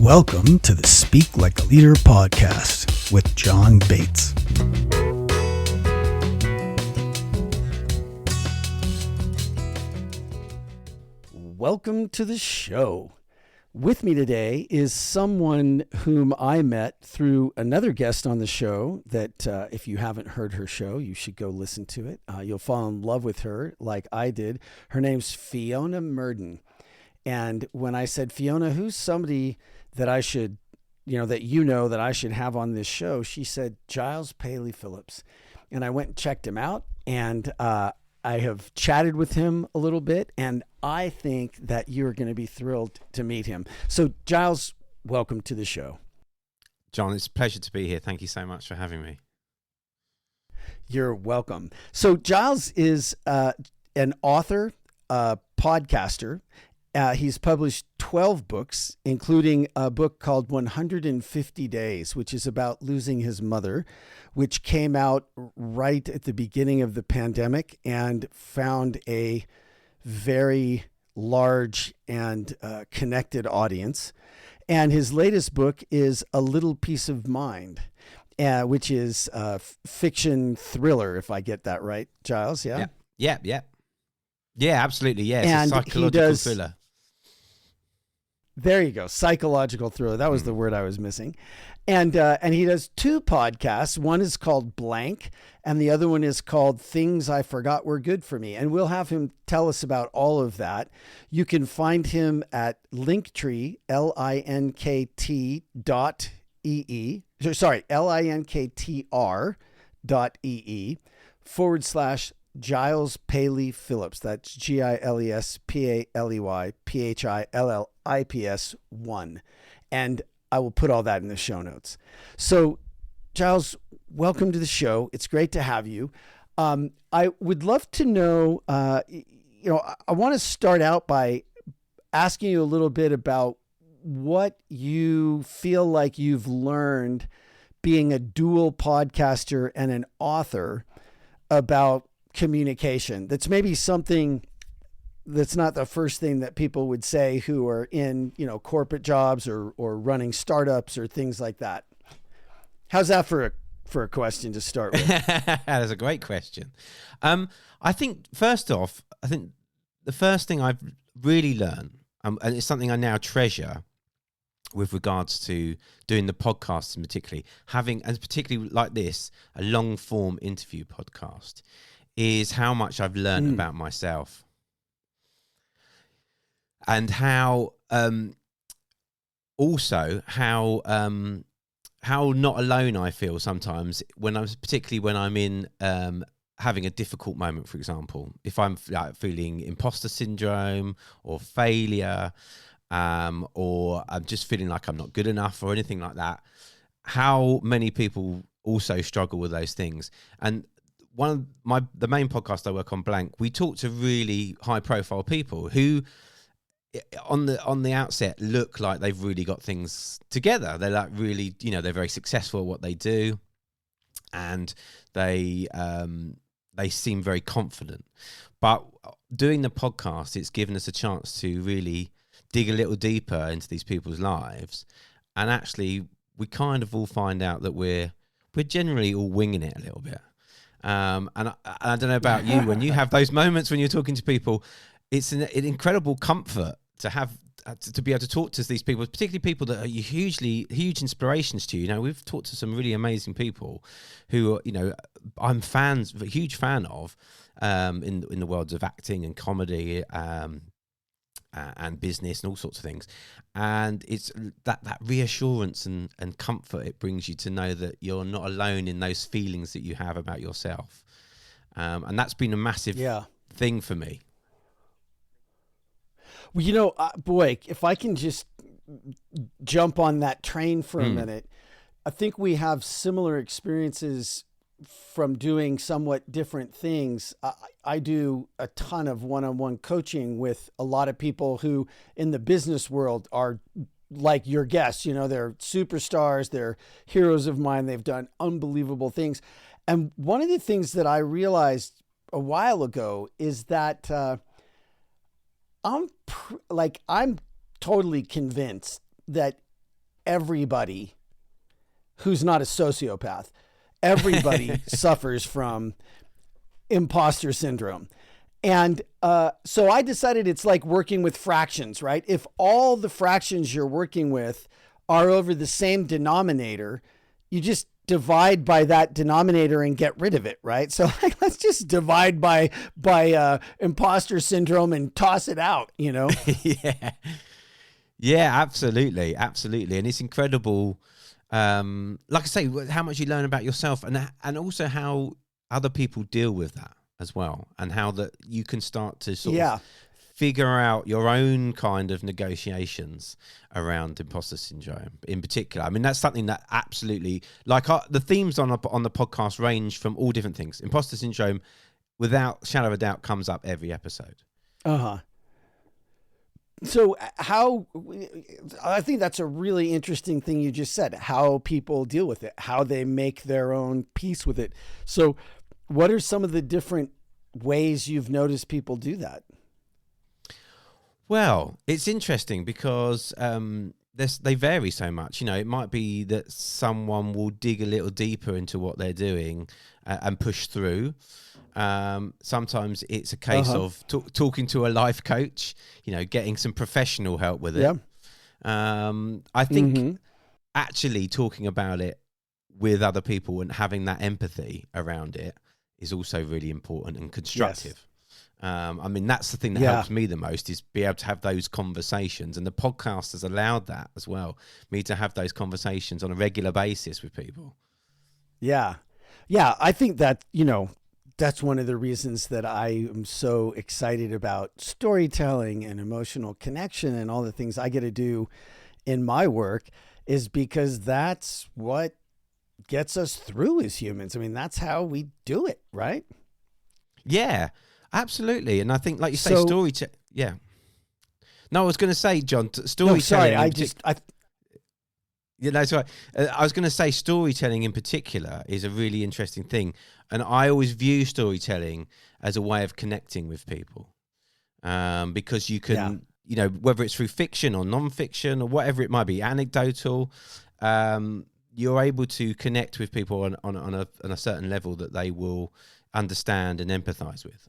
Welcome to the Speak Like a Leader podcast with John Bates. Welcome to the show. With me today is someone whom I met through another guest on the show that if you haven't heard her show, you should go listen to it. You'll fall in love with her like I did. Her name's Fiona Murden. And when I said, Fiona, who's somebody that I should, that I should have on this show, she said, Giles Paley-Phillips. And I went and checked him out, and I have chatted with him a little bit, and I think that you're going to be thrilled to meet him. So, Giles, welcome to the show. John, it's a pleasure to be here. Thank you so much for having me. You're welcome. So, Giles is an author, podcaster. He's published 12 books, including a book called 150 Days, which is about losing his mother, which came out right at the beginning of the pandemic and found a very large and connected audience. And his latest book is A Little Piece of Mind, which is a fiction thriller, if I get that right, Giles. Yeah, absolutely. Yeah, it's and a psychological thriller. There you go. Psychological thriller. That was the word I was missing. And he does two podcasts. One is called Blank, and the other one is called Things I Forgot Were Good for Me. And we'll have him tell us about all of that. You can find him at Linktree, linktr.ee Giles Paley-Phillips. That's Giles Paley-Phillips 1. And I will put all that in the show notes. So, Giles, welcome to the show. It's great to have you. I would love to know, I want to start out by asking you a little bit about what you feel like you've learned being a dual podcaster and an author about communication. That's maybe something that's not the first thing that people would say who are in, corporate jobs or running startups or things like that. How's that for a question to start with? That's a great question. I think first off, the first thing I've really learned, and it's something I now treasure with regards to doing the podcasts, and particularly like this, a long form interview podcast, is how much I've learned about myself. And how not alone I feel sometimes when I'm in having a difficult moment. For example, if I'm feeling imposter syndrome or failure, or I'm just feeling like I'm not good enough or anything like that, how many people also struggle with those things. And the main podcast I work on, Blank, we talk to really high profile people who on the outset look like they've really got things together. They're like really, they're very successful at what they do, and they seem very confident. But doing the podcast, it's given us a chance to really dig a little deeper into these people's lives, and actually we kind of all find out that we're generally all winging it a little bit. And I don't know about you, when you have those moments when you're talking to people, it's an incredible comfort to have to be able to talk to these people, particularly people that are huge inspirations to you. We've talked to some really amazing people who, I'm a huge fan of, in the worlds of acting and comedy, and business and all sorts of things. And it's that reassurance and comfort it brings you to know that you're not alone in those feelings that you have about yourself. And that's been a massive thing for me. Well, boy, if I can just jump on that train for a minute, I think we have similar experiences from doing somewhat different things. I do a ton of one-on-one coaching with a lot of people who in the business world are like your guests. They're superstars, they're heroes of mine, they've done unbelievable things. And one of the things that I realized a while ago is that I'm totally convinced that everybody who's not a sociopath, everybody suffers from imposter syndrome. And so I decided it's like working with fractions, right? If all the fractions you're working with are over the same denominator, you just divide by that denominator and get rid of it, right? So like, let's just divide by imposter syndrome and toss it out, you know? Yeah, absolutely. And it's incredible. Like I say, how much you learn about yourself and also how other people deal with that as well, and how that you can start to sort of figure out your own kind of negotiations around imposter syndrome in particular. I mean, that's something that absolutely, like the themes on the podcast range from all different things. Imposter syndrome, without shadow of a doubt, comes up every episode. So I think that's a really interesting thing you just said, how people deal with it, how they make their own peace with it. So what are some of the different ways you've noticed people do that? Well, it's interesting because they vary so much. You know, it might be that someone will dig a little deeper into what they're doing and push through. Sometimes it's a case of talking to a life coach, you know, getting some professional help with it. I think actually talking about it with other people and having that empathy around it is also really important and constructive. I mean, that's the thing that helps me the most, is be able to have those conversations. And the podcast has allowed that as well, me to have those conversations on a regular basis with people. Yeah, I think that, you know, that's one of the reasons that I am so excited about storytelling and emotional connection and all the things I get to do in my work, is because that's what gets us through as humans. I mean, that's how we do it, right? Yeah, absolutely. And I think, like you say, storytelling. Yeah. No, I was going to say, John, storytelling. No, sorry. I was going to say storytelling in particular is a really interesting thing. And I always view storytelling as a way of connecting with people. Because you can, you know, whether it's through fiction or non-fiction or whatever it might be, anecdotal, you're able to connect with people on a certain level that they will understand and empathize with.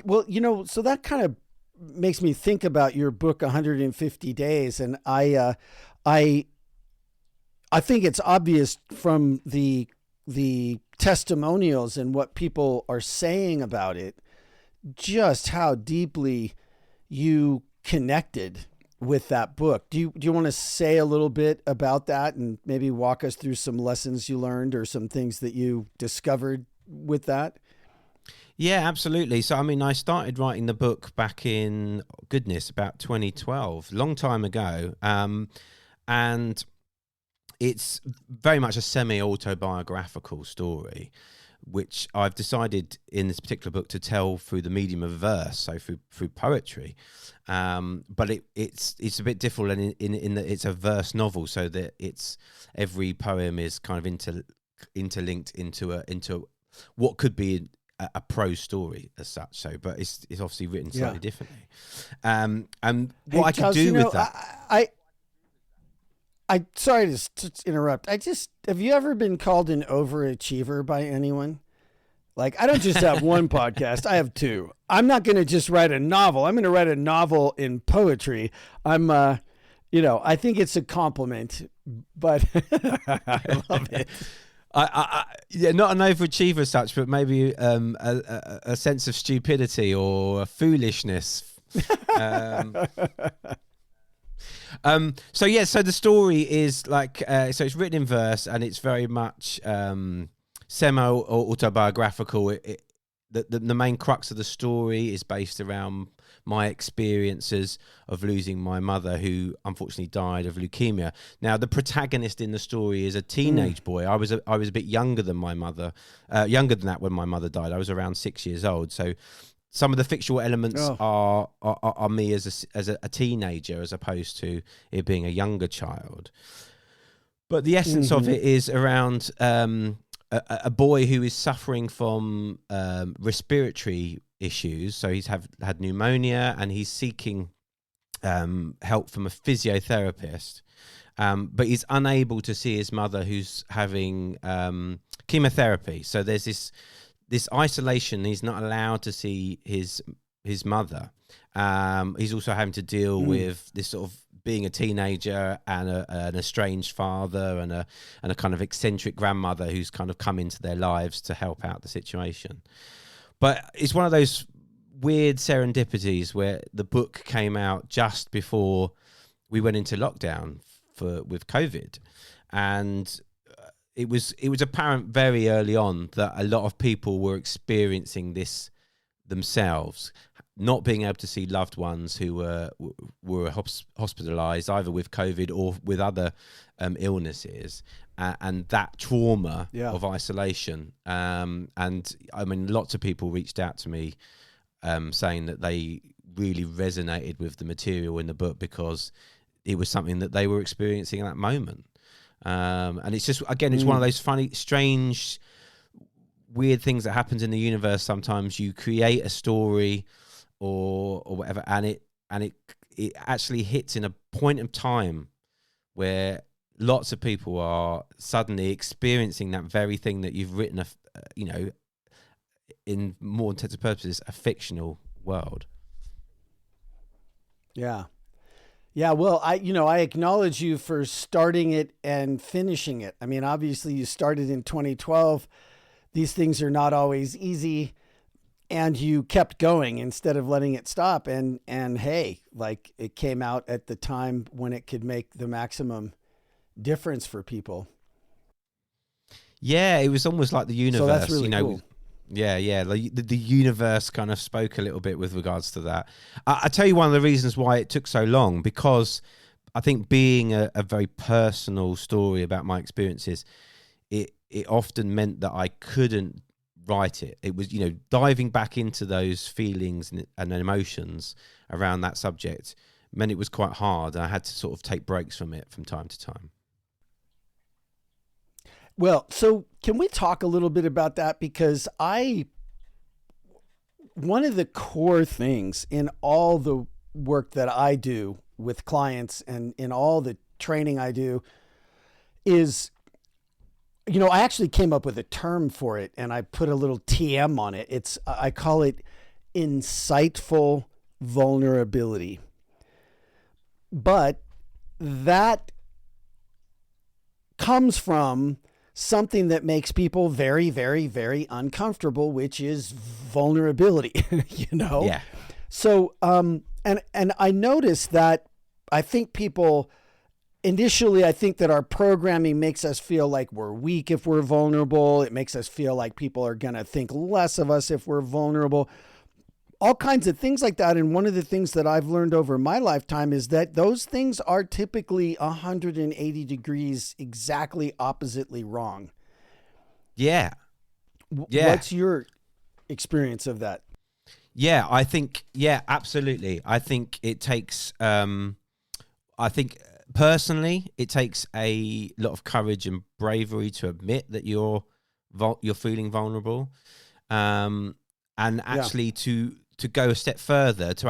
Well, you know, so that kind of makes me think about your book, 150 Days. And I think it's obvious from the testimonials and what people are saying about it, just how deeply you connected with that book. Do you want to say a little bit about that and maybe walk us through some lessons you learned or some things that you discovered with that? Yeah, absolutely. So, I mean, I started writing the book back in, about 2012, long time ago. And it's very much a semi-autobiographical story, which I've decided in this particular book to tell through the medium of verse, so through poetry. But it's a bit different in that it's a verse novel, so that every poem is kind of interlinked into what could be a prose story as such. So, but it's obviously written slightly differently. And what I could do with that. I sorry to interrupt. Have you ever been called an overachiever by anyone? Like, I don't just have one podcast. I have two. I'm not going to just write a novel. I'm going to write a novel in poetry. I'm, I think it's a compliment, but I love it. Yeah, not an overachiever as such, but maybe a sense of stupidity or foolishness. So the story is like, so it's written in verse and it's very much semi-autobiographical. The main crux of the story is based around my experiences of losing my mother, who unfortunately died of leukemia. Now, the protagonist in the story is a teenage boy. I was a bit younger than my mother, younger than that when my mother died. I was around 6 years old. So some of the fictional elements are me as a teenager, as opposed to it being a younger child. But the essence of it is around a boy who is suffering from respiratory issues. So he's had pneumonia and he's seeking help from a physiotherapist. but he's unable to see his mother, who's having chemotherapy. So there's this isolation. He's not allowed to see his mother. He's also having to deal with this sort of being a teenager and an estranged father and a kind of eccentric grandmother who's kind of come into their lives to help out the situation. But it's one of those weird serendipities where the book came out just before we went into lockdown with COVID, and it was apparent very early on that a lot of people were experiencing this themselves, not being able to see loved ones who were hospitalized either with COVID or with other illnesses, and that trauma of isolation. And I mean, lots of people reached out to me saying that they really resonated with the material in the book because it was something that they were experiencing at that moment. And it's just, again, it's one of those funny, strange, weird things that happens in the universe. Sometimes you create a story or whatever, and it actually hits in a point of time where lots of people are suddenly experiencing that very thing that you've written, in more intents and purposes, a fictional world. Yeah. Yeah, well, I acknowledge you for starting it and finishing it. I mean, obviously you started in 2012. These things are not always easy, and you kept going instead of letting it stop. And hey, like, it came out at the time when it could make the maximum difference for people. Yeah, it was almost like the universe, so that's really cool. Yeah. The universe kind of spoke a little bit with regards to that. I tell you one of the reasons why it took so long, because I think being a very personal story about my experiences, it often meant that I couldn't write it. It was, diving back into those feelings and emotions around that subject meant it was quite hard. I had to sort of take breaks from it from time to time. Well, so can we talk a little bit about that? Because one of the core things in all the work that I do with clients and in all the training I do is, I actually came up with a term for it, and I put a little TM on it. I call it insightful vulnerability. But that comes from something that makes people very, very, very uncomfortable, which is vulnerability, Yeah. So, and I noticed that I think people initially, I think that our programming makes us feel like we're weak if we're vulnerable. It makes us feel like people are going to think less of us if we're vulnerable. All kinds of things like that. And one of the things that I've learned over my lifetime is that those things are typically 180 degrees exactly oppositely wrong. Yeah. What's your experience of that? Yeah, I think, absolutely. I think it takes, personally, it takes a lot of courage and bravery to admit that you're feeling vulnerable. And actually to go a step further, to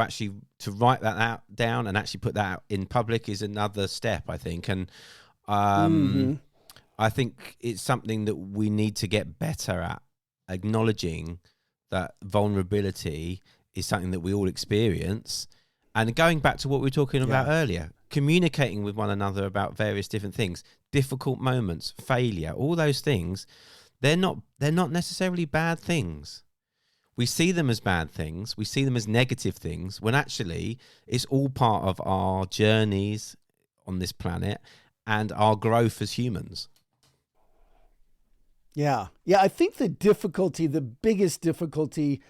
write that down and actually put that out in public is another step, I think. And I think it's something that we need to get better at, acknowledging that vulnerability is something that we all experience. And going back to what we were talking about earlier, communicating with one another about various different things, difficult moments, failure, all those things, they're not necessarily bad things. We see them as bad things. We see them as negative things, when actually it's all part of our journeys on this planet and our growth as humans. Yeah. I think the biggest difficulty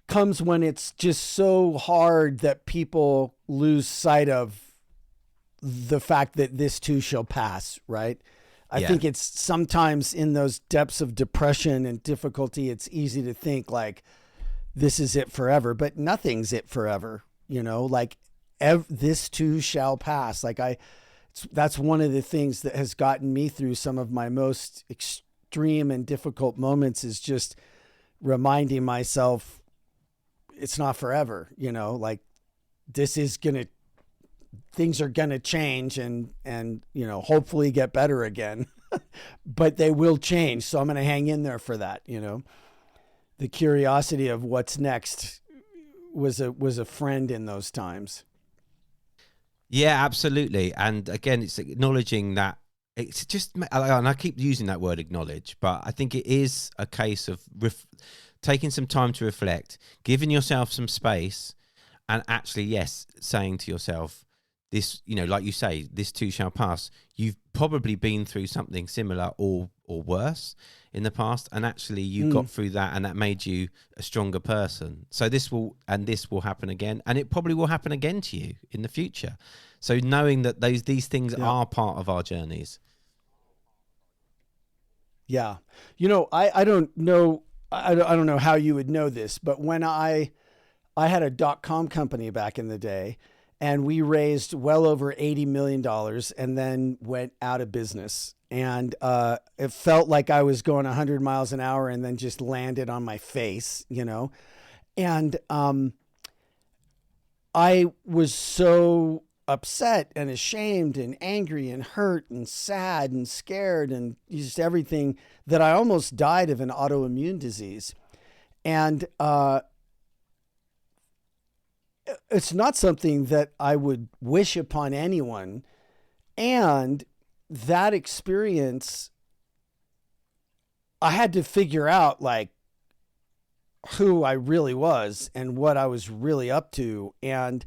comes when it's just so hard that people lose sight of the fact that this too shall pass, right? I think it's sometimes in those depths of depression and difficulty, it's easy to think like this is it forever, but nothing's it forever, like this too shall pass. Like that's one of the things that has gotten me through some of my most extreme and difficult moments, is just reminding myself it's not forever, like this is going to things are going to change and, hopefully get better again, but they will change. So I'm going to hang in there for that. The curiosity of what's next was a friend in those times. Yeah, absolutely. And again, it's acknowledging that it's just, and I keep using that word acknowledge, but I think it is a case of taking some time to reflect, giving yourself some space, and actually, yes, saying to yourself, this, like you say, this too shall pass. You've probably been through something similar or worse in the past, and actually you got through that, and that made you a stronger person. So this will happen again, and it probably will happen again to you in the future. So knowing that these things are part of our journeys. Yeah. I don't know. I don't know how you would know this, but when I had a .com company back in the day, and we raised well over $80 million and then went out of business. And it felt like I was going 100 miles an hour and then just landed on my face, And I was so upset and ashamed and angry and hurt and sad and scared and just everything that I almost died of an autoimmune disease. And it's not something that I would wish upon anyone. And that experience, I had to figure out like who I really was and what I was really up to. And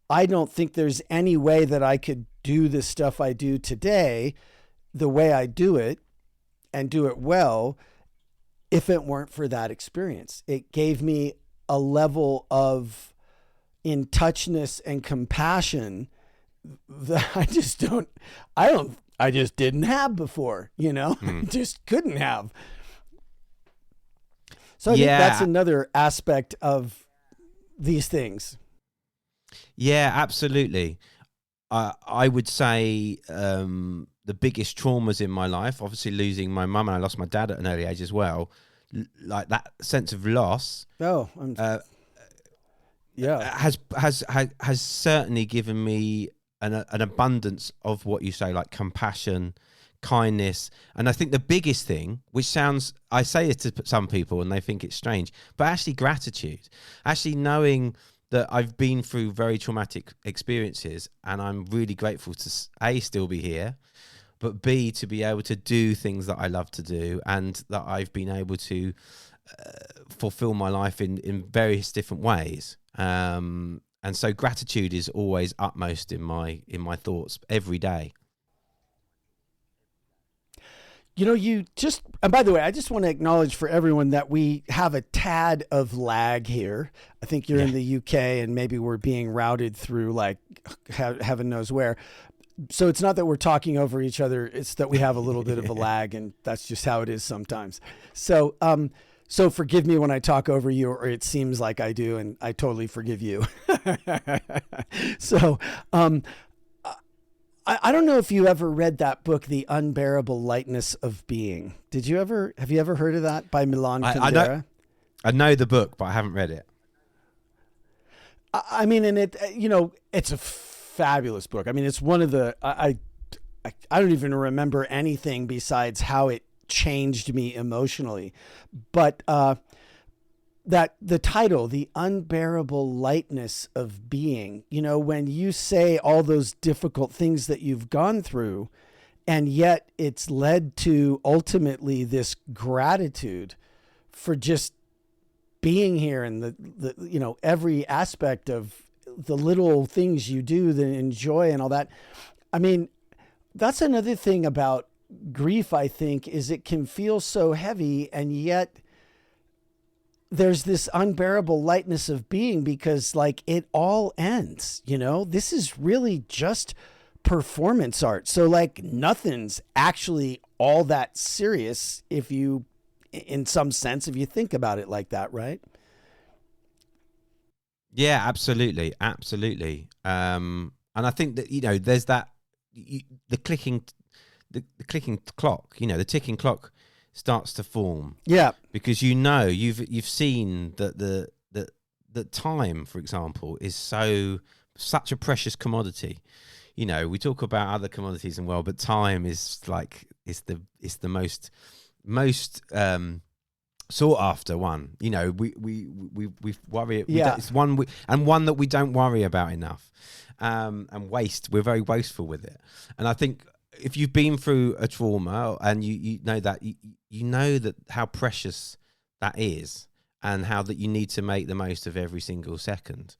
I don't think there's any way that I could do the stuff I do today the way I do it and do it well if it weren't for that experience. It gave me a level of in touchness and compassion that I just didn't have before, just couldn't have. So I think that's another aspect of these things. Yeah, absolutely. I would say the biggest traumas in my life, obviously losing my mum, and I lost my dad at an early age as well. Like that sense of loss. Has certainly given me an abundance of what you say, like compassion, kindness. And I think the biggest thing, which sounds, I say it to some people and they think it's strange, but actually gratitude, actually knowing that I've been through very traumatic experiences, and I'm really grateful to A, still be here, but B, to be able to do things that I love to do, and that I've been able to fulfill my life in various different ways. And so gratitude is always utmost in my thoughts every day. And by the way, I just want to acknowledge for everyone that we have a tad of lag here. I think you're in the UK and maybe we're being routed through like heaven knows where. So it's not that we're talking over each other. It's that we have a little bit of a lag, and that's just how it is sometimes. So, so forgive me when I talk over you, or it seems like I do, and I totally forgive you. So, I don't know if you ever read that book, The Unbearable Lightness of Being. Have you ever heard of that by Milan Kundera? I know the book, but I haven't read it. I mean, and it's a fabulous book. I mean, it's one of the, I don't even remember anything besides how it changed me emotionally, but, that the title, The Unbearable Lightness of Being, when you say all those difficult things that you've gone through, and yet it's led to ultimately this gratitude for just being here, and the every aspect of the little things you do, the enjoy and all that. I mean, that's another thing about grief, I think, is it can feel so heavy, and yet there's this unbearable lightness of being, because like it all ends, this is really just performance art. So like nothing's actually all that serious in some sense, if you think about it like that, right? Yeah, absolutely. Absolutely. And I think that, there's that, the clicking clock, the ticking clock starts to form. Yeah. Because you've seen that the time, for example, is so such a precious commodity. You know, we talk about other commodities in the world, but time is like it's the most sought after one. You know, we worry. Yeah. It's one that we don't worry about enough. And waste. We're very wasteful with it. And I think if you've been through a trauma and you know that you know that how precious that is, and how that you need to make the most of every single second.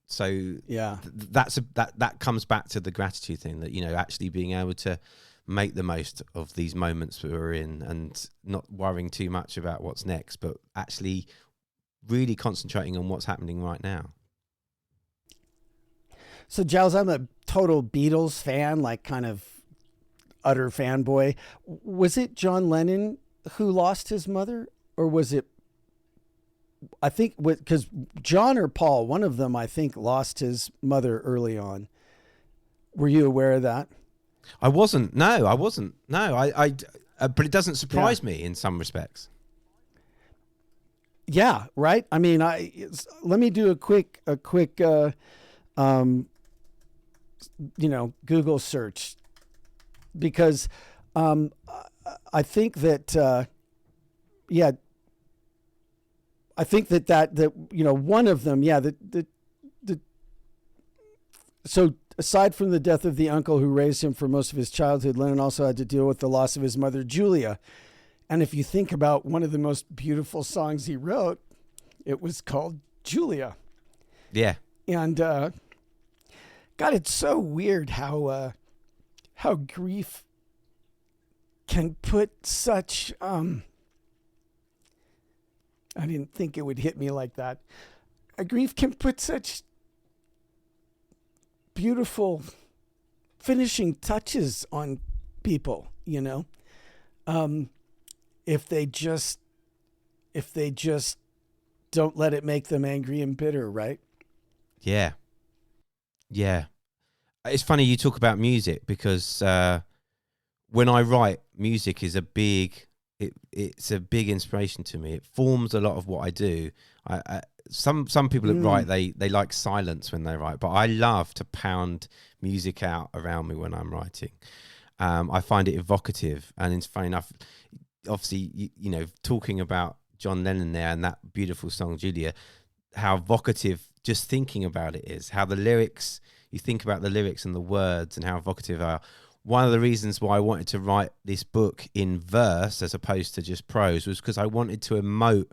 So Yeah. that comes back to the gratitude thing, that, you know, actually being able to make the most of these moments that we're in and not worrying too much about what's next, but actually really concentrating on what's happening right now. So, Giles, I'm a total Beatles fan, like kind of utter fanboy. Was it John Lennon who lost his mother, or was it? I think because John or Paul, one of them, I think, lost his mother early on. Were you aware of that? I wasn't. No, I wasn't. No, but it doesn't surprise me in some respects. Yeah, right. I mean, let me do a quick Google search, because I think that I think that one of them, so aside from the death of the uncle who raised him for most of his childhood, Lennon also had to deal with the loss of his mother, Julia. And if you think about one of the most beautiful songs he wrote, it was called Julia. Yeah. And God, it's so weird how grief can put such I didn't think it would hit me like that. Grief can put such beautiful finishing touches on people, if they just don't let it make them angry and bitter, right? Yeah. Yeah. It's funny you talk about music, because when I write, music is it's a big inspiration to me. It forms a lot of what I do. Some people that write, they like silence when they write, but I love to pound music out around me when I'm writing. I find it evocative, and it's funny enough, obviously, you know, talking about John Lennon there and that beautiful song Julia, how evocative just thinking about it is, how the lyrics, you think about the lyrics and the words and how evocative they are. One of the reasons why I wanted to write this book in verse as opposed to just prose was because I wanted to emote.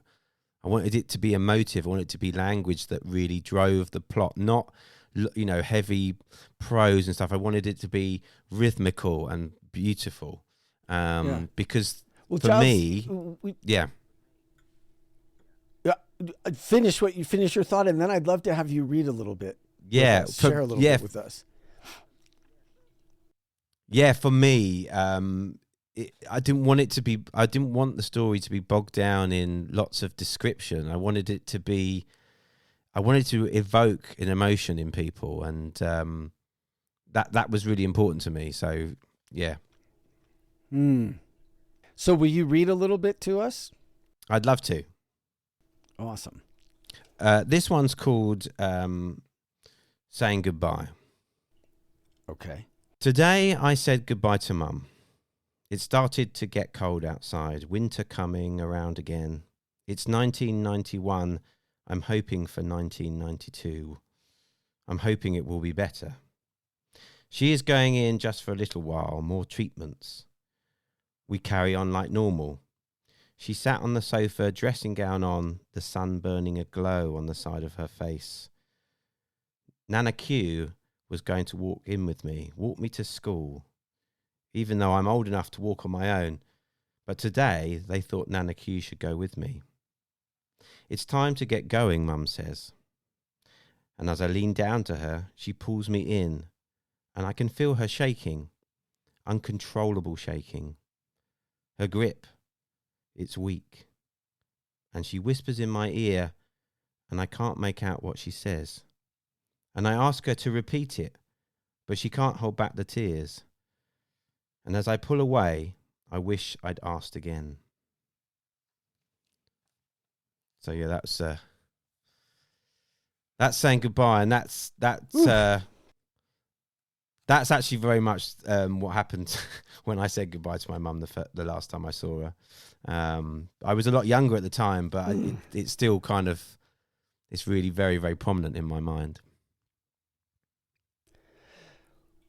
I wanted it to be emotive. I wanted it to be language that really drove the plot, not, heavy prose and stuff. I wanted it to be rhythmical and beautiful. Because for Giles, me, yeah. Finish your thought, and then I'd love to have you read a little bit. Yeah. Share a little bit with us. Yeah, for me, I didn't want the story to be bogged down in lots of description. I wanted to evoke an emotion in people, and that was really important to me. So, yeah. So will you read a little bit to us? I'd love to. Awesome. This one's called Saying Goodbye. Okay. Today I said goodbye to Mum. It started to get cold outside, winter coming around again. It's 1991. I'm hoping for 1992. I'm hoping it will be better. She is going in just for a little while, more treatments. We carry on like normal. She sat on the sofa, dressing gown on, the sun burning a glow on the side of her face. Nana Q was going to walk in with me, walk me to school, even though I'm old enough to walk on my own. But today, they thought Nana Q should go with me. It's time to get going, Mum says. And as I lean down to her, she pulls me in, and I can feel her shaking, uncontrollable shaking. Her grip, it's weak. And she whispers in my ear, and I can't make out what she says. And I ask her to repeat it, but she can't hold back the tears. And as I pull away, I wish I'd asked again. So yeah, that's That's saying goodbye, and that's actually very much what happened when I said goodbye to my mum the last time I saw her. I was a lot younger at the time, but it's still kind of, it's really very, very prominent in my mind.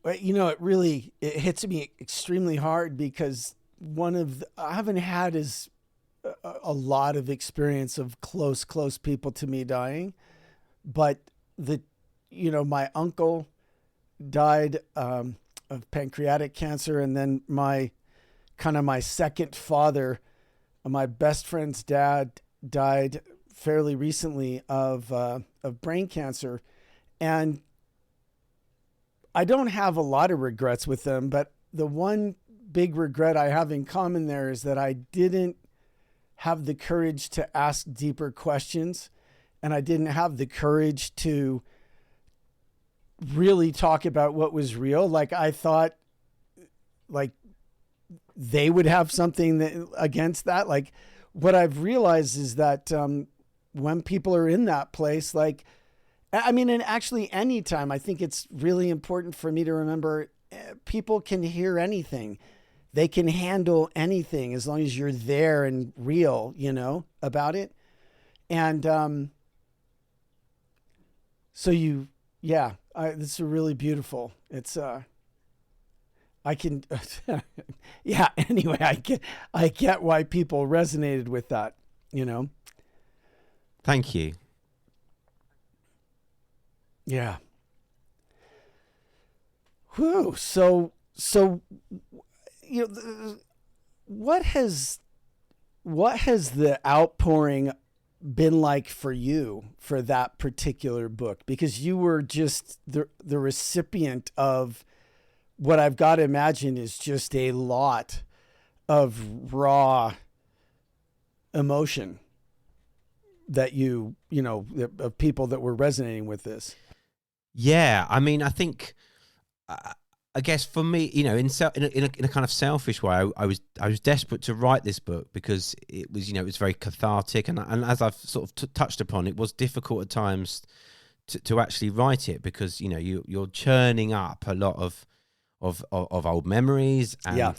But, it hits me extremely hard because I haven't had a lot of experience of close people to me dying, but my uncle died of pancreatic cancer, and then my second father, my best friend's dad, died fairly recently of brain cancer, and I don't have a lot of regrets with them, but the one big regret I have in common there is that I didn't have the courage to ask deeper questions, and I didn't have the courage to really talk about what was real. Like, I thought like they would have something against that. Like, what I've realized is that when people are in that place, like, and actually anytime, I think it's really important for me to remember people can hear anything. They can handle anything as long as you're there and real, about it. And this is really beautiful. It's I can anyway, I get why people resonated with that, Thank you. Yeah. Whew. So what has the outpouring been like for you for that particular book? Because you were just the recipient of what I've got to imagine is just a lot of raw emotion that of people that were resonating with this. Yeah, I mean, I think, I guess for me, in a kind of selfish way, I was desperate to write this book because it was, it was very cathartic, and as I've sort of touched upon, it was difficult at times to actually write it because you're churning up a lot of old memories and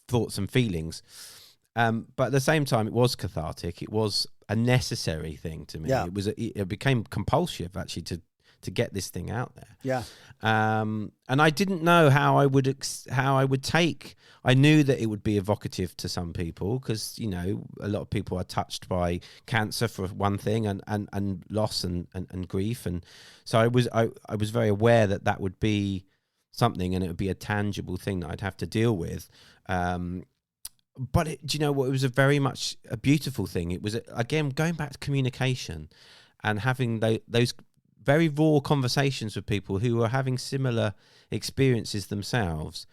thoughts and feelings, but at the same time, it was cathartic. It was a necessary thing to me. Yeah. It became compulsive actually to get this thing out there. Yeah. And I didn't know how I would take. I knew that it would be evocative to some people because a lot of people are touched by cancer for one thing, and loss and grief, and so I was very aware that would be something, and it would be a tangible thing that I'd have to deal with. But do you know what? It was very much a beautiful thing. It was, again, going back to communication and having those very raw conversations with people who were having similar experiences themselves.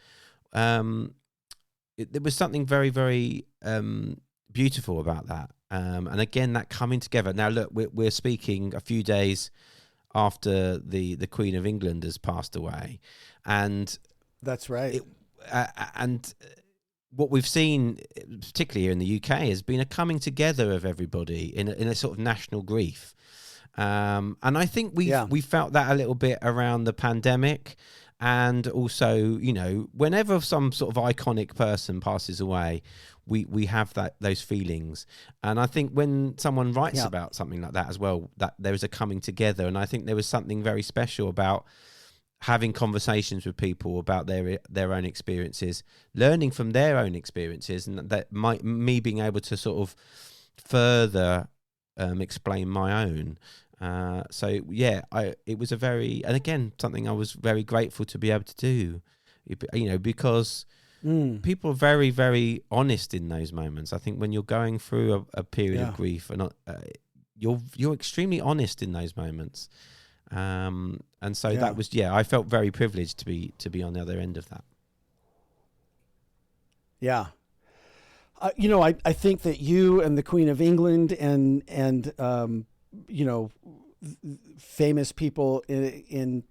There was something very, very beautiful about that. And again, that coming together. Now, look, we're speaking a few days after the Queen of England has passed away. And that's right. And what we've seen, particularly here in the UK, has been a coming together of everybody in a sort of national grief. And I think we felt that a little bit around the pandemic, and also, whenever some sort of iconic person passes away, we have those feelings. And I think when someone writes about something like that as well, that there is a coming together, and I think there was something very special about having conversations with people about their own experiences, learning from their own experiences, and that me being able to sort of further explain my own. It was and again, something I was very grateful to be able to do, because people are very, very honest in those moments. I think when you're going through a period of grief, and you're extremely honest in those moments. And so that was, I felt very privileged to be on the other end of that. Yeah. I think that you and the Queen of England and famous people in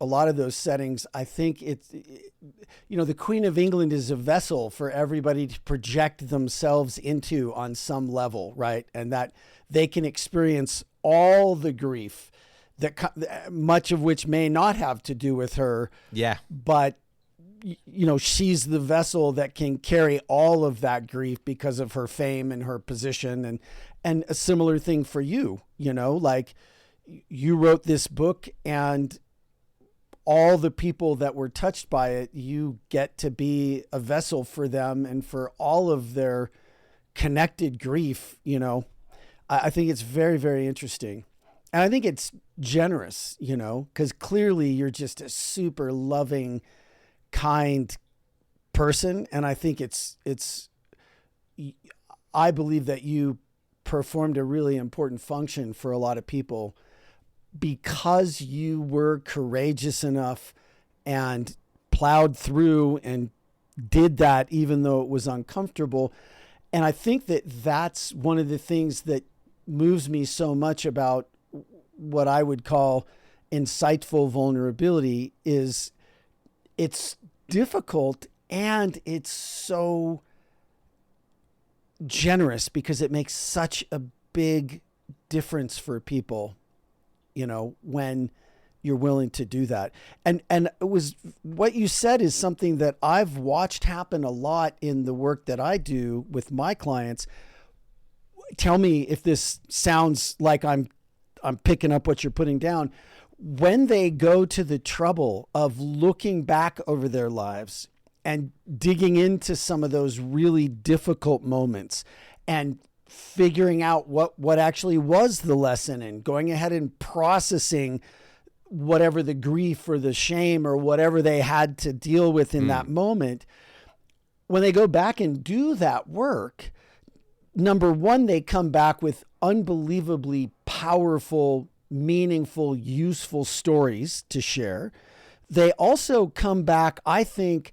a lot of those settings, I think the Queen of England is a vessel for everybody to project themselves into on some level, right? And that they can experience all the grief much of which may not have to do with her. Yeah. But she's the vessel that can carry all of that grief because of her fame and her position. And a similar thing for you, like you wrote this book, and all the people that were touched by it, you get to be a vessel for them and for all of their connected grief. I think it's very, very interesting. And I think it's generous, because clearly you're just a super loving, kind person. And I think I believe that you performed a really important function for a lot of people because you were courageous enough and plowed through and did that, even though it was uncomfortable. And I think that that's one of the things that moves me so much about what I would call insightful vulnerability is it's difficult and it's so generous because it makes such a big difference for people, when you're willing to do that. And it was what you said is something that I've watched happen a lot in the work that I do with my clients. Tell me if this sounds like I'm picking up what you're putting down. When they go to the trouble of looking back over their lives and digging into some of those really difficult moments and figuring out what actually was the lesson and going ahead and processing whatever the grief or the shame or whatever they had to deal with in that moment, when they go back and do that work, number one, they come back with unbelievably powerful, meaningful, useful stories to share. They also come back, I think,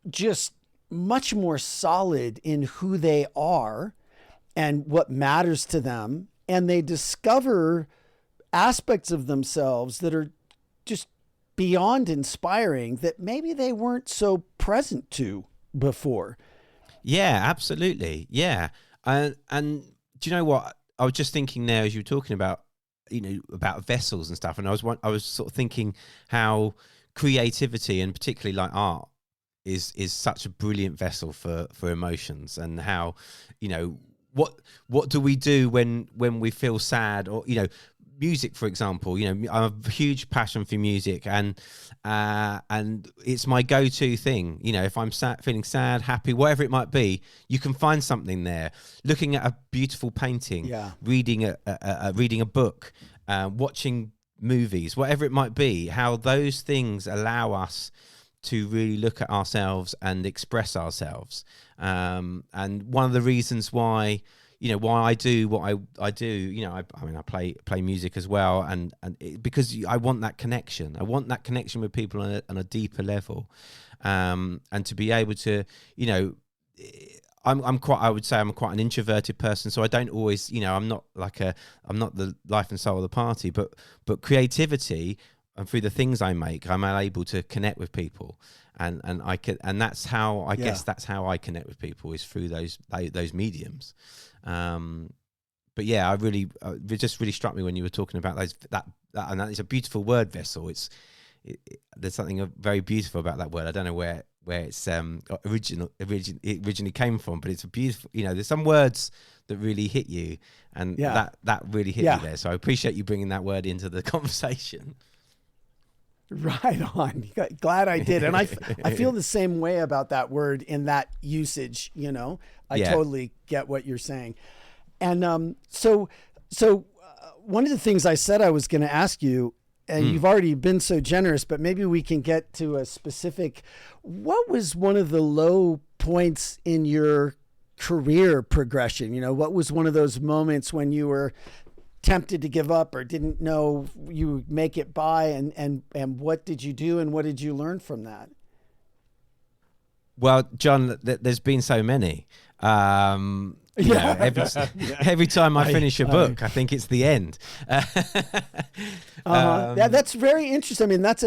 just much more solid in who they are and what matters to them. And they discover aspects of themselves that are just beyond inspiring that maybe they weren't so present to before. Yeah, absolutely. Yeah. And do you know what? I was just thinking there as you were talking about, about vessels and stuff. And I was sort of thinking how creativity and particularly like art is such a brilliant vessel for emotions, and how, what do we do when we feel sad, or, music, for example. I have a huge passion for music, and it's my go-to thing. If I'm feeling sad, happy, whatever it might be, you can find something there. Looking at a beautiful painting, reading a book, watching movies, whatever it might be. How those things allow us to really look at ourselves and express ourselves. And one of the reasons why I do what I do, I play music as well, and because I want that connection. I want that connection with people on a deeper level, and to be able to, I would say I'm quite an introverted person, so I don't always, I'm not the life and soul of the party, but creativity, and through the things I make, I'm able to connect with people, and that's how I guess that's how I connect with people, is through those mediums. But yeah, it just really struck me when you were talking about that and that is a beautiful word, vessel. There's something very beautiful about that word. I don't know where it's originally came from, but it's a beautiful. There's some words that really hit you, and that really hit me there. So I appreciate you bringing that word into the conversation. Right on. Glad I did. And I feel the same way about that word in that usage, I totally get what you're saying. And so one of the things I said I was going to ask you, and you've already been so generous, but maybe we can get to a specific, what was one of the low points in your career progression? What was one of those moments when you were tempted to give up or didn't know you would make it by, and what did you do and what did you learn from that? Well, John, there's been so many. Every time I finish a book, I think it's the end. That's very interesting. I mean, that's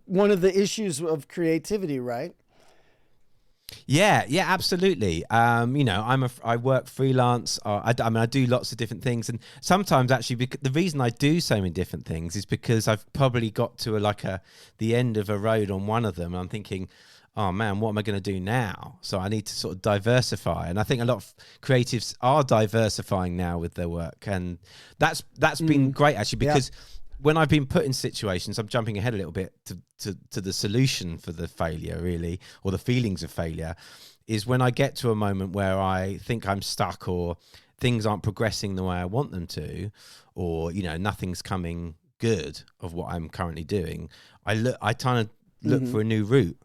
one of the issues of creativity, right? Yeah, absolutely. I work freelance. I do lots of different things, and sometimes actually, the reason I do so many different things is because I've probably got to the end of a road on one of them. And I'm thinking, oh man, what am I going to do now? So I need to sort of diversify, and I think a lot of creatives are diversifying now with their work, and that's been great actually, because when I've been put in situations, I'm jumping ahead a little bit to the solution for the failure, really, or the feelings of failure, is when I get to a moment where I think I'm stuck, or things aren't progressing the way I want them to, or, nothing's coming good of what I'm currently doing. I kind of look for a new route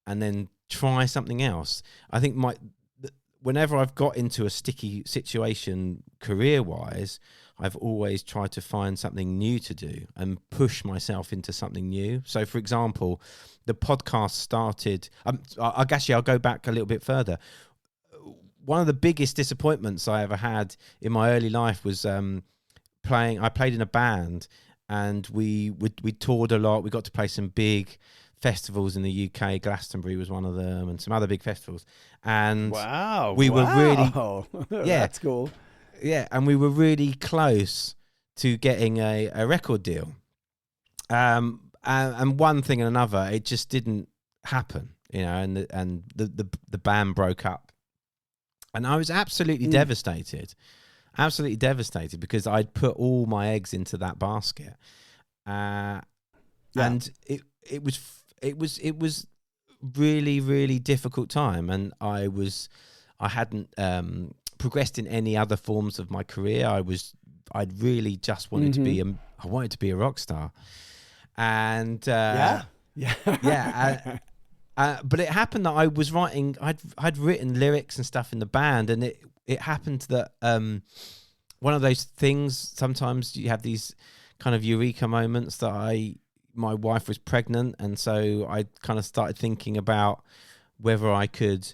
and then try something else. I think whenever I've got into a sticky situation career-wise, I've always tried to find something new to do and push myself into something new. So, for example, the podcast started. I'll go back a little bit further. One of the biggest disappointments I ever had in my early life was I played in a band, and we toured a lot. We got to play some big festivals in the UK. Glastonbury was one of them, and some other big festivals. And we were really, that's cool. Yeah, and we were really close to getting a record deal. And one thing and another, it just didn't happen, and the band broke up. And I was absolutely devastated because I'd put all my eggs into that basket. And it was really, really difficult time, and I hadn't progressed in any other forms of my career. I'd really just wanted to be I wanted to be a rock star, and but it happened that I was writing. I'd written lyrics and stuff in the band, and it happened that one of those things. Sometimes you have these kind of eureka moments that my wife was pregnant, and so I kind of started thinking about whether I could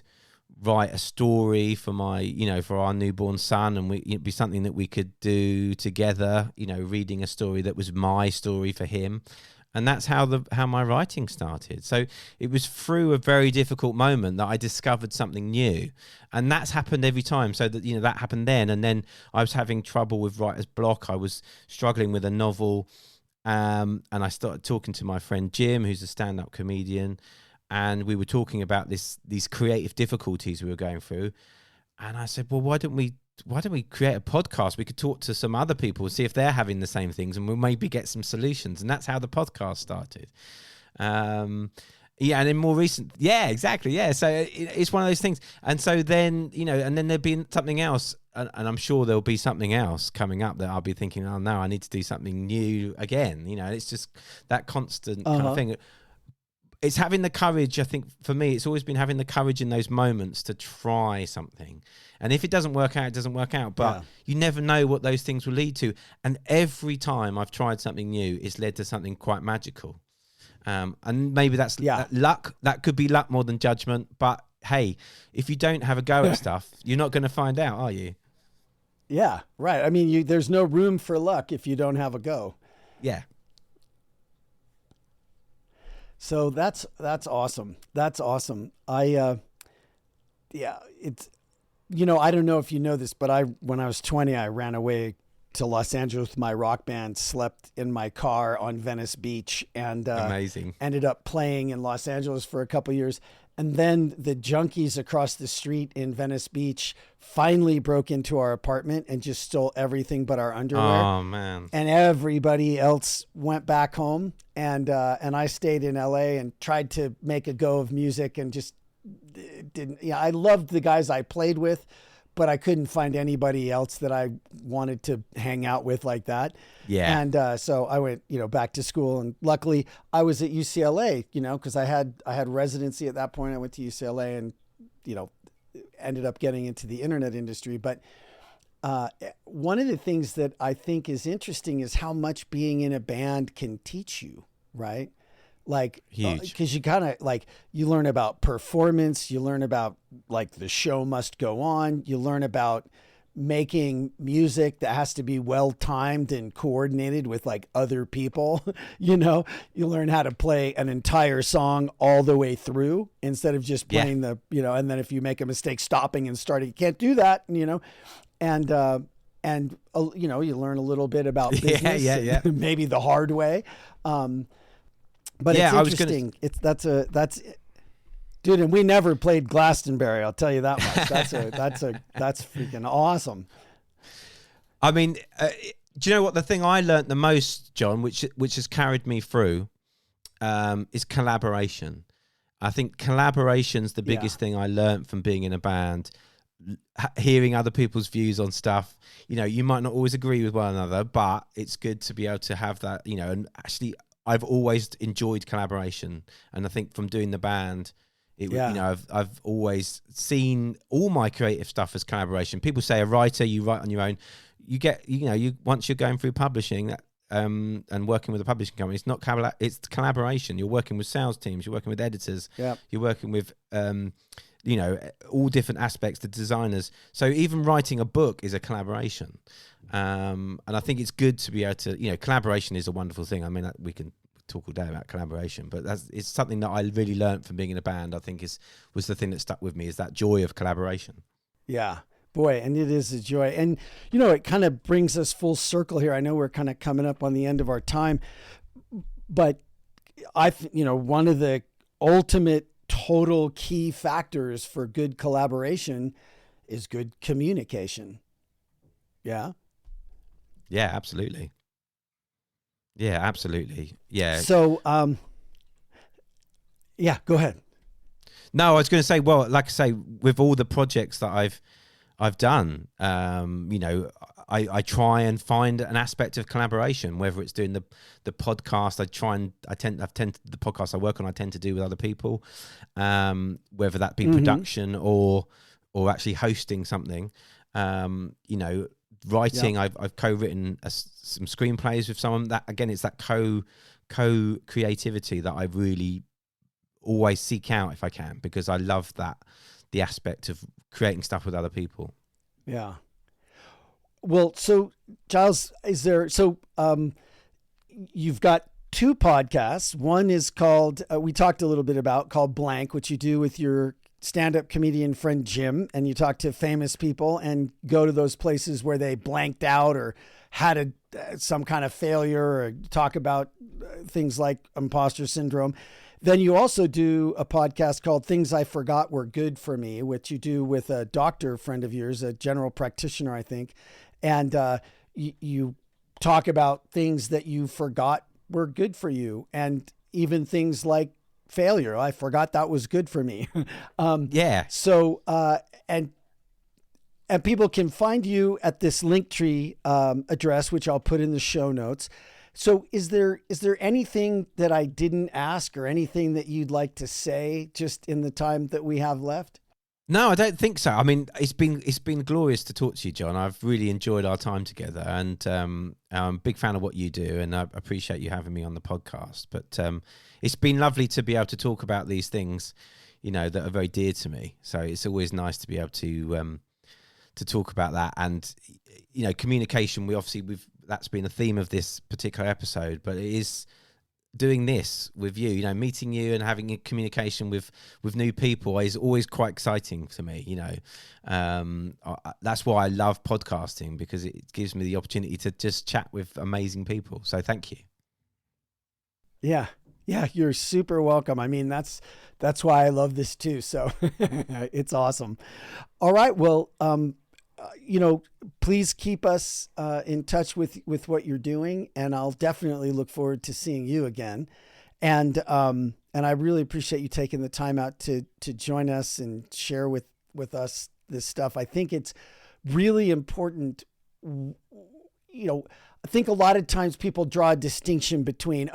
write a story for for our newborn son, and it'd be something that we could do together, reading a story that was my story for him. And that's how my writing started. So it was through a very difficult moment that I discovered something new, and that's happened every time. So that that happened then, and then I was having trouble with writer's block. I was struggling with a novel, and I started talking to my friend Jim, who's a stand-up comedian, and we were talking about these creative difficulties we were going through. And I said, well, why don't we create a podcast? We could talk to some other people, see if they're having the same things, and we'll maybe get some solutions. And that's how the podcast started. And in more recent, exactly. So it's one of those things. And so then, and then there'll be something else, and I'm sure there'll be something else coming up that I'll be thinking, oh no, I need to do something new again. It's just that constant kind of thing. It's having the courage. I think for me, it's always been having the courage in those moments to try something. And if it doesn't work out, it doesn't work out. But you never know what those things will lead to. And every time I've tried something new, it's led to something quite magical. And maybe that's luck. That could be luck more than judgment. But hey, if you don't have a go at stuff, you're not going to find out, are you? Yeah, right. I mean, there's no room for luck if you don't have a go. Yeah. So that's awesome. That's awesome. It's, I don't know if you know this, but when I was 20, I ran away to Los Angeles with my rock band, slept in my car on Venice Beach, and amazing. Ended up playing in Los Angeles for a couple of years. And then the junkies across the street in Venice Beach finally broke into our apartment and just stole everything but our underwear. Oh man. And everybody else went back home, and I stayed in LA and tried to make a go of music, and just didn't. I loved the guys I played with, but I couldn't find anybody else that I wanted to hang out with like that. Yeah. And so I went, back to school, and luckily I was at UCLA, because I had residency at that point. I went to UCLA and, ended up getting into the internet industry. But one of the things that I think is interesting is how much being in a band can teach you, right? Like, huge, because you kind of you learn about performance, you learn about the show must go on, you learn about making music that has to be well timed and coordinated with like other people. You know, you learn how to play an entire song all the way through instead of just playing the, you know, and then if you make a mistake stopping and starting, you can't do that, you know, and you know, you learn a little bit about business, maybe the hard way. But it's interesting. That's dude, and we never played Glastonbury. I'll tell you that much. That's freaking awesome. I mean, do you know what the thing I learned the most, John, which has carried me through, is collaboration. I think collaboration's the biggest thing I learned from being in a band. Hearing other people's views on stuff, you know, you might not always agree with one another, but it's good to be able to have that, you know. And actually, I've always enjoyed collaboration, and I think from doing the band, you know, I've always seen all my creative stuff as collaboration. People say a writer, you write on your own. You get, you know, once you're going through publishing and working with a publishing company, it's not it's collaboration. You're working with sales teams, you're working with editors, you're working with you know, all different aspects, the designers. So even writing a book is a collaboration. And I think it's good to be able to, you know, collaboration is a wonderful thing. I mean, we can talk all day about collaboration, but it's something that I really learned from being in a band. I think was the thing that stuck with me, is that joy of collaboration. Yeah, boy. And it is a joy. And, you know, it kind of brings us full circle here. I know we're kind of coming up on the end of our time, but you know, one of the ultimate total key factors for good collaboration is good communication. Yeah. Yeah, absolutely. Yeah, absolutely. Yeah. So, yeah, go ahead. No, I was going to say, well, like I say, with all the projects that I've done, you know, I try and find an aspect of collaboration, whether it's doing the podcast. The podcast I work on, I tend to do with other people, whether that be production or actually hosting something. You know, writing, I've co-written some screenplays with someone. That again, it's that co-creativity that I really always seek out if I can, because I love the aspect of creating stuff with other people. Yeah. Well, so Giles, you've got two podcasts. One is called, we talked a little bit about, called Blank, which you do with your stand-up comedian friend Jim, and you talk to famous people and go to those places where they blanked out or had some kind of failure, or talk about things like imposter syndrome. Then you also do a podcast called Things I Forgot Were Good for Me, which you do with a doctor friend of yours, a general practitioner, I think. And you talk about things that you forgot were good for you, and even things like failure. I forgot that was good for me. Yeah. So, and people can find you at this Linktree address, which I'll put in the show notes. So is there anything that I didn't ask, or anything that you'd like to say just in the time that we have left? No, I don't think so. I mean, it's been glorious to talk to you, John. I've really enjoyed our time together, and I'm a big fan of what you do, and I appreciate you having me on the podcast. But it's been lovely to be able to talk about these things, you know, that are very dear to me. So it's always nice to be able to talk about that. And, you know, communication, that's been a theme of this particular episode, but it is doing this with you, you know, meeting you and having a communication with new people is always quite exciting to me, you know. That's why I love podcasting, because it gives me the opportunity to just chat with amazing people. So thank you. Yeah, you're super welcome. I mean, that's why I love this too. So it's awesome. All right. Well, you know, please keep us in touch with what you're doing, and I'll definitely look forward to seeing you again. And I really appreciate you taking the time out to join us and share with us this stuff. I think it's really important. You know, I think a lot of times people draw a distinction between,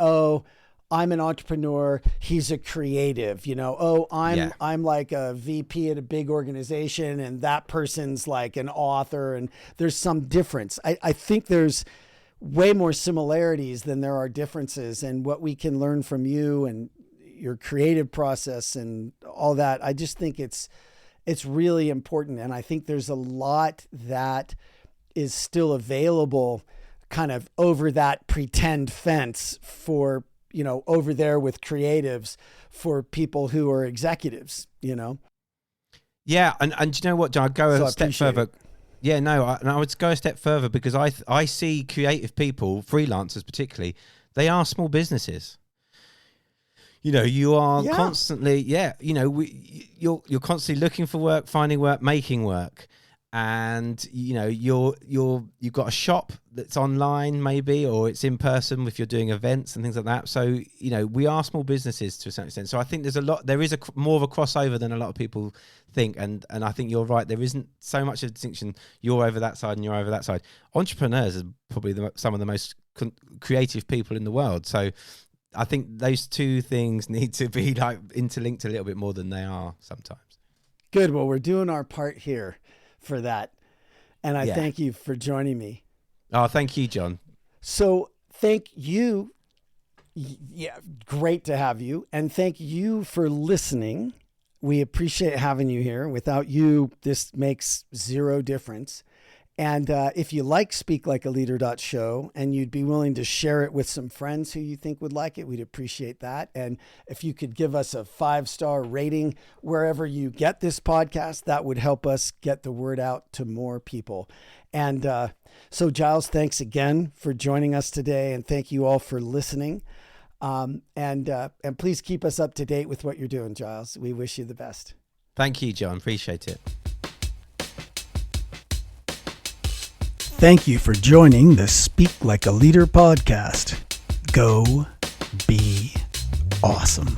I'm an entrepreneur, he's a creative, you know, I'm like a VP at a big organization, and that person's like an author, and there's some difference. I think there's way more similarities than there are differences, and what we can learn from you and your creative process and all that. I just think it's It's really important. And I think there's a lot that is still available kind of over that pretend fence for, over there with creatives for people who are executives, Yeah. And you know what, John, I'd go a step further. It. Yeah, no, I would go a step further because I see creative people, freelancers particularly, they are small businesses. You are constantly, you're constantly looking for work, finding work, making work. And, you've got a shop that's online maybe, or it's in person if you're doing events and things like that. So, we are small businesses to a certain extent. So I think there is more of a crossover than a lot of people think. And I think you're right. There isn't so much of a distinction. You're over that side and you're over that side. Entrepreneurs are probably some of the most creative people in the world. So I think those two things need to be like interlinked a little bit more than they are sometimes. Good. Well, we're doing our part here for that. And I thank you for joining me. Oh, thank you, John. So thank you. Yeah, great to have you. And thank you for listening. We appreciate having you here. Without you, this makes zero difference. And if you like Speak Like a Leader.show and you'd be willing to share it with some friends who you think would like it, we'd appreciate that. And if you could give us a 5-star rating wherever you get this podcast, that would help us get the word out to more people. And so Giles, thanks again for joining us today. And thank you all for listening. And please keep us up to date with what you're doing, Giles. We wish you the best. Thank you, John. Appreciate it. Thank you for joining the Speak Like a Leader podcast. Go be awesome.